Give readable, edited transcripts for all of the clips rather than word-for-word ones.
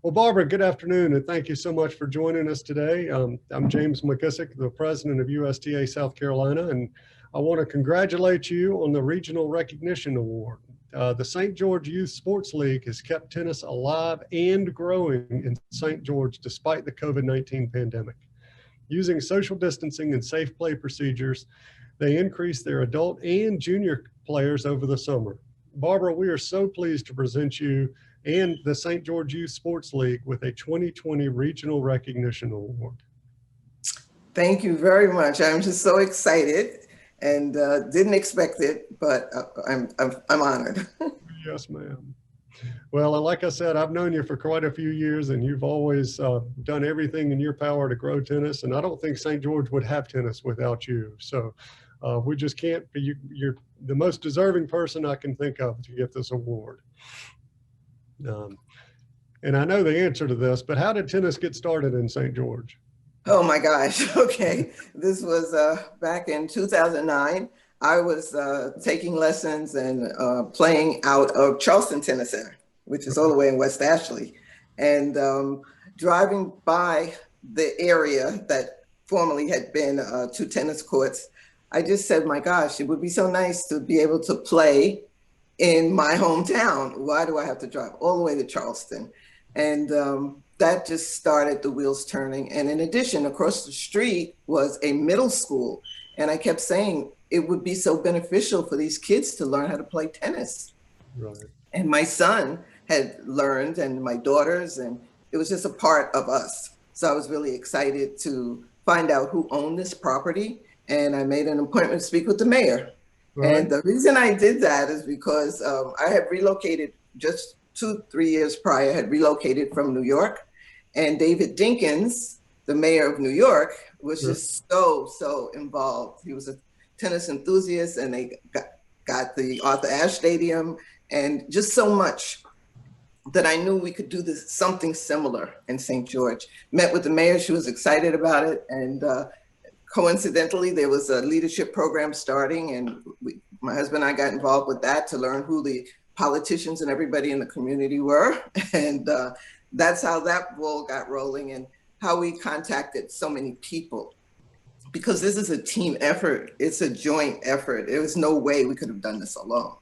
Well, Barbara, good afternoon, and thank you so much for joining us today. I'm James McKissick, the president of USTA South Carolina, and I want to congratulate you on the Regional Recognition Award. The St. George Youth Sports League has kept tennis alive and growing in St. George despite the COVID-19 pandemic. Using social distancing and safe play procedures, they increased their adult and junior players over the summer. Barbara, we are so pleased to present you and the St. George Youth Sports League with a 2020 Regional Recognition Award. Thank you very much. I'm just so excited and didn't expect it, but I'm honored. Yes, ma'am. Well, like I said, I've known you for quite a few years, and you've always done everything in your power to grow tennis. And I don't think St. George would have tennis without you. So we just can't be, you're the most deserving person I can think of to get this award. And I know the answer to this, but how did tennis get started in St. George? Oh my gosh. Okay. This was back in 2009. I was taking lessons and playing out of Charleston Tennis Center, which is all the way in West Ashley. And driving by the area that formerly had been 2 tennis courts, I just said, my gosh, it would be so nice to be able to play in my hometown. Why do I have to drive all the way to Charleston? And that just started the wheels turning. And in addition, across the street was a middle school. And I kept saying it would be so beneficial for these kids to learn how to play tennis. Right. And my son had learned, and my daughters, and it was just a part of us. So I was really excited to find out who owned this property. And I made an appointment to speak with the mayor. Right. And the reason I did that is because I had relocated just 2-3 years prior, had relocated from New York. And David Dinkins, the mayor of New York, was just so involved. He was a tennis enthusiast, and they got the Arthur Ashe Stadium, and just so much that I knew we could do something similar in St. George. Met with the mayor, she was excited about it, and coincidentally, there was a leadership program starting, and my husband and I got involved with that to learn who the politicians and everybody in the community were. And that's how that ball got rolling, and how we contacted so many people. Because this is a team effort, it's a joint effort. There was no way we could have done this alone.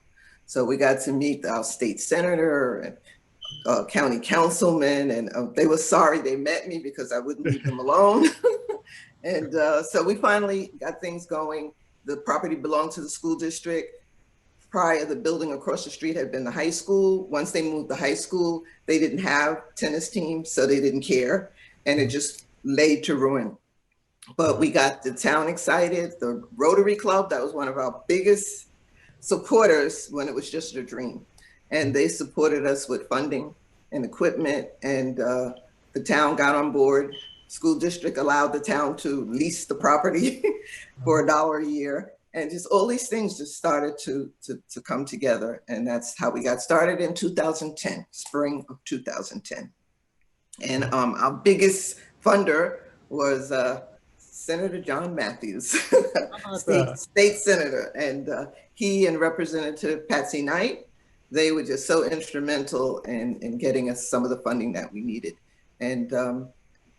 So we got to meet our state senator and county councilman, and they were sorry they met me because I wouldn't leave them alone. And so we finally got things going. The property belonged to the school district. Prior, the building across the street had been the high school. Once they moved the high school, they didn't have tennis teams, so they didn't care. And it just laid to ruin. But we got the town excited. The Rotary Club, that was one of our biggest supporters when it was just a dream. And they supported us with funding and equipment, and the town got on board. School district allowed the town to lease the property for $1 a year. And just all these things just started to come together. And that's how we got started in 2010, spring of 2010. And our biggest funder was Senator John Matthews, state senator. And he and Representative Patsy Knight, they were just so instrumental in getting us some of the funding that we needed. And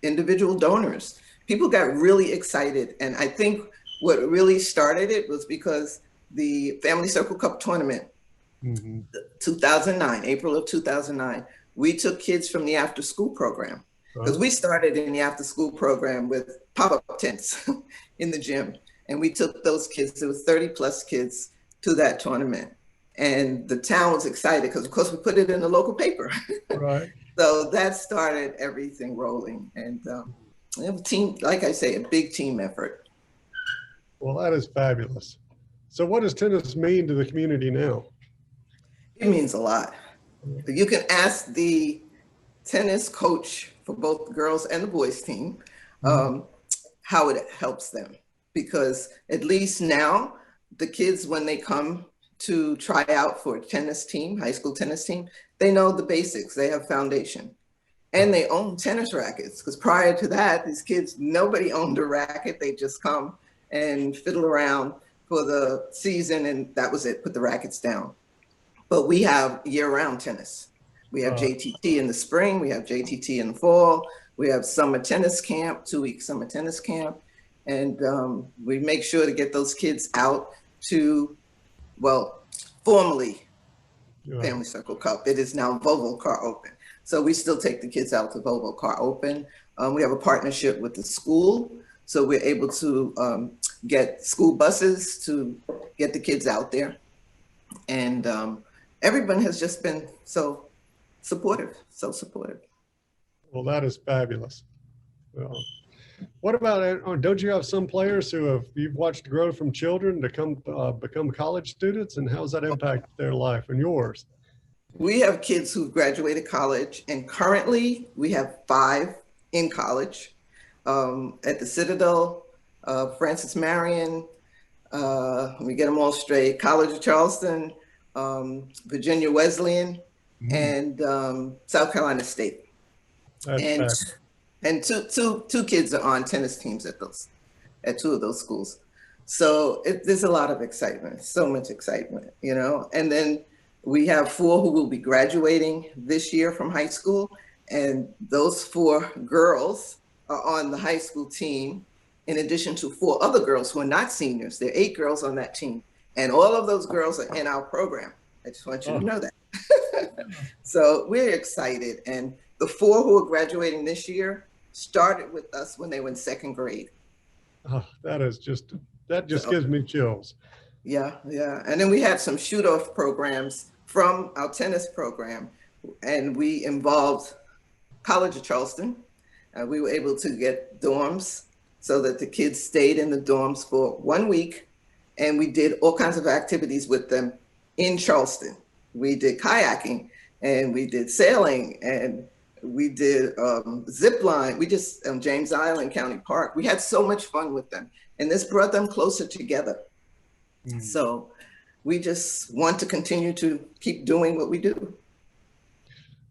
individual donors. People got really excited. And I think what really started it was because the Family Circle Cup tournament, 2009, April of 2009, we took kids from the after school program. Because we started in the after school program with pop-up tents in the gym. And we took those kids, there was 30 plus kids, to that tournament. And the town was excited because of course we put it in the local paper. Right. So that started everything rolling, and it was a team, like I say, a big team effort. Well, that is fabulous. So what does tennis mean to the community now? It means a lot. You can ask the tennis coach for both the girls and the boys team how it helps them, because at least now the kids, when they come to try out for a tennis team, high school tennis team, they know the basics, they have foundation. And they own tennis rackets, because prior to that, these kids, nobody owned a racket. They just come and fiddle around for the season, and that was it, put the rackets down. But we have year-round tennis. We have Uh, JTT in the spring, we have JTT in the fall, we have summer tennis camp, 2-week summer tennis camp. And we make sure to get those kids out to, well, formerly uh, Family Circle Cup. It is now Volvo Car Open. So we still take the kids out to Volvo Car Open. We have a partnership with the school. So we're able to get school buses to get the kids out there. And everyone has just been so supportive, so supportive. well, that is fabulous. Well, what about it? Don't you have some players who you've watched grow from children to become college students, and how's that impact their life and yours? We have kids who've graduated college, and currently we have 5 in college at the Citadel, Francis Marion, let me get them all straight, College of Charleston, Virginia Wesleyan, and South Carolina State. That's And fabulous. and two kids are on tennis teams at 2 of those schools. So there's a lot of excitement, so much excitement, you know. And then we have 4 who will be graduating this year from high school, and those 4 girls are on the high school team, in addition to 4 other girls who are not seniors. There are 8 girls on that team, and all of those girls are in our program. I just want you to know that. So we're excited, and the 4 who are graduating this year started with us when they were in 2nd grade. Oh, that just So, gives me chills. yeah. And then we had some shoot-off programs from our tennis program, and we involved College of Charleston. We were able to get dorms so that the kids stayed in the dorms for 1 week, and we did all kinds of activities with them in Charleston. We did kayaking, and we did sailing, and we did zip line. We just James Island County Park. We had so much fun with them, and this brought them closer together. So we just want to continue to keep doing what we do.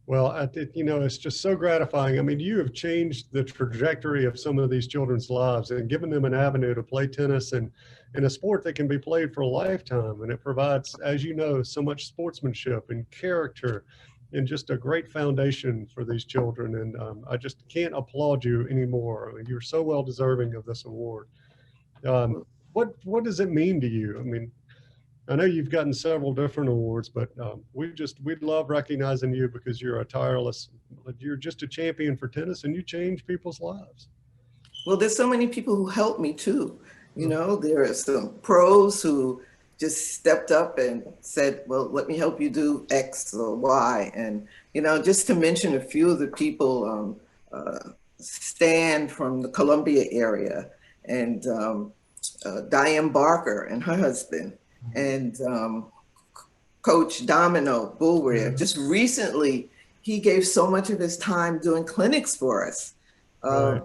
Well, I think, it's just so gratifying. I mean, you have changed the trajectory of some of these children's lives and given them an avenue to play tennis and in a sport that can be played for a lifetime. And it provides, as you know, so much sportsmanship and character and just a great foundation for these children. And I just can't applaud you anymore. I mean, you're so well deserving of this award. What does it mean to you? I mean, I know you've gotten several different awards, but we'd love recognizing you because you're just a champion for tennis and you change people's lives. Well, there's so many people who helped me too. You know, there are some pros who just stepped up and said, well, let me help you do X or Y. And, just to mention a few of the people, Stan from the Columbia area, and Diane Barker and her husband, and Coach Domino Bulwer. Just recently, he gave so much of his time doing clinics for us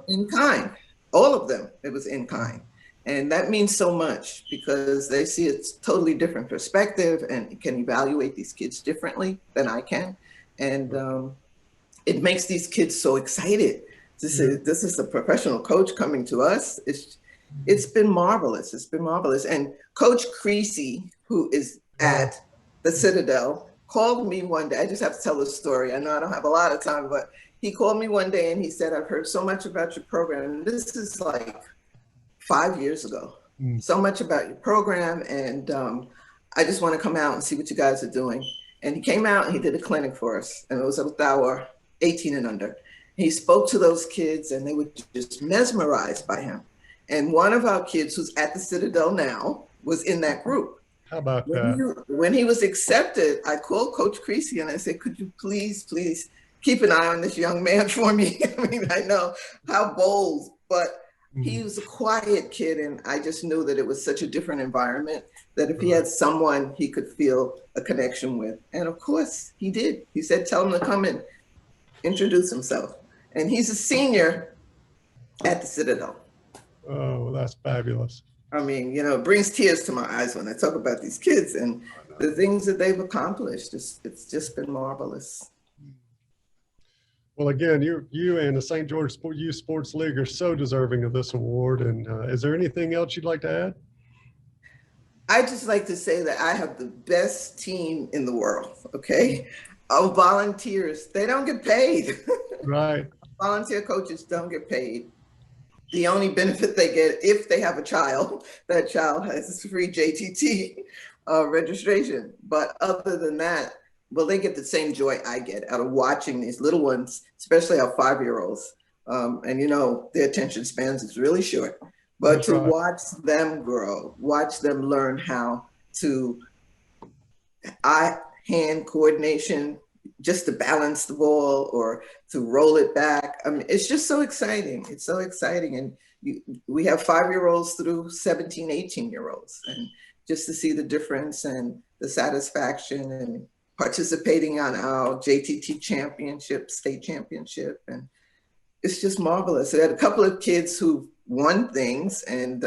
in kind. All of them, it was in kind. And that means so much because they see a totally different perspective and can evaluate these kids differently than I can. And it makes these kids so excited to say, this is a professional coach coming to us. It's been marvelous. It's been marvelous. And Coach Creasy, who is at the Citadel, called me one day. I just have to tell this story. I know I don't have a lot of time, but he called me one day and he said, I've heard so much about your program. And this is like 5 years ago. So much about your program. And I just want to come out and see what you guys are doing. And he came out and he did a clinic for us. And it was with our 18 and under. He spoke to those kids and they were just mesmerized by him. And one of our kids who's at the Citadel now was in that group. How about that? When he was accepted, I called Coach Creasy and I said, could you please keep an eye on this young man for me? I mean, I know how bold, but he was a quiet kid. And I just knew that it was such a different environment that if he had someone he could feel a connection with. And of course he did. He said, tell him to come and introduce himself. And he's a senior at the Citadel. Oh, that's fabulous. I mean, it brings tears to my eyes when I talk about these kids and the things that they've accomplished. It's just been marvelous. Well, again, you and the St. George Youth Sports League are so deserving of this award. And is there anything else you'd like to add? I just like to say that I have the best team in the world, okay? Oh, volunteers, they don't get paid. Right. Volunteer coaches don't get paid. The only benefit they get if they have a child, that child has free JTT registration. But other than that, well, they get the same joy I get out of watching these little ones, especially our 5-year-olds. And you know, their attention spans is really short. But That's to right. watch them grow, watch them learn how to eye-hand coordination, just to balance the ball or to roll it back. I mean, it's just so exciting. It's so exciting. And we have 5-year-olds through 17, 18-year-olds. And just to see the difference and the satisfaction and participating on our JTT championship, state championship. And it's just marvelous. I had a couple of kids who won things and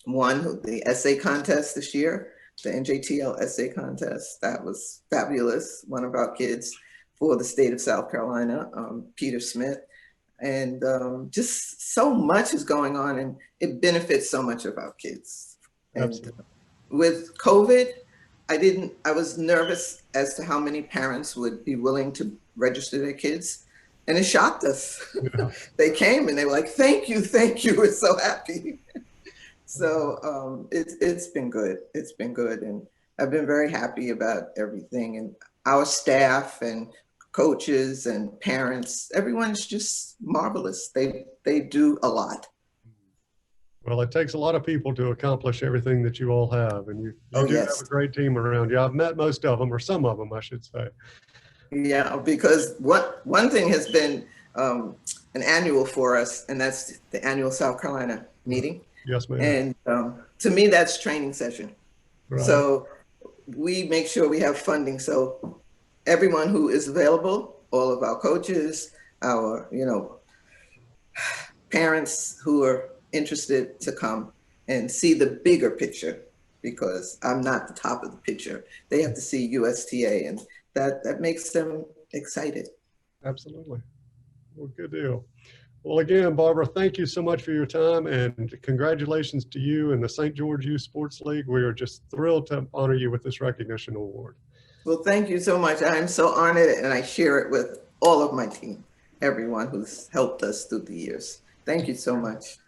won the essay contest this year, the NJTL essay contest. That was fabulous. One of our kids for the state of South Carolina, Peter Smith. And just so much is going on, and it benefits so much of our kids. Absolutely. And with COVID, I was nervous as to how many parents would be willing to register their kids. And it shocked us. Yeah. They came and they were like, thank you, we're so happy. So it's been good. It's been good. And I've been very happy about everything. And our staff and coaches and parents, everyone's just marvelous. They do a lot. Well, it takes a lot of people to accomplish everything that you all have, and you Oh, do have yes. a great team around you. I've met most of them, or some of them, I should say. Yeah, because one thing has been an annual for us, and that's the annual South Carolina meeting. Yes, ma'am. And to me, that's training session. Right. So we make sure we have funding. So everyone who is available, all of our coaches, our, parents who are interested to come and see the bigger picture, because I'm not the top of the picture. They have to see USTA, and that makes them excited. Absolutely. Well, good deal. Well, again, Barbara, thank you so much for your time, and congratulations to you and the St. George Youth Sports League. We are just thrilled to honor you with this recognition award. Well, thank you so much. I'm so honored, and I share it with all of my team, everyone who's helped us through the years. Thank you so much.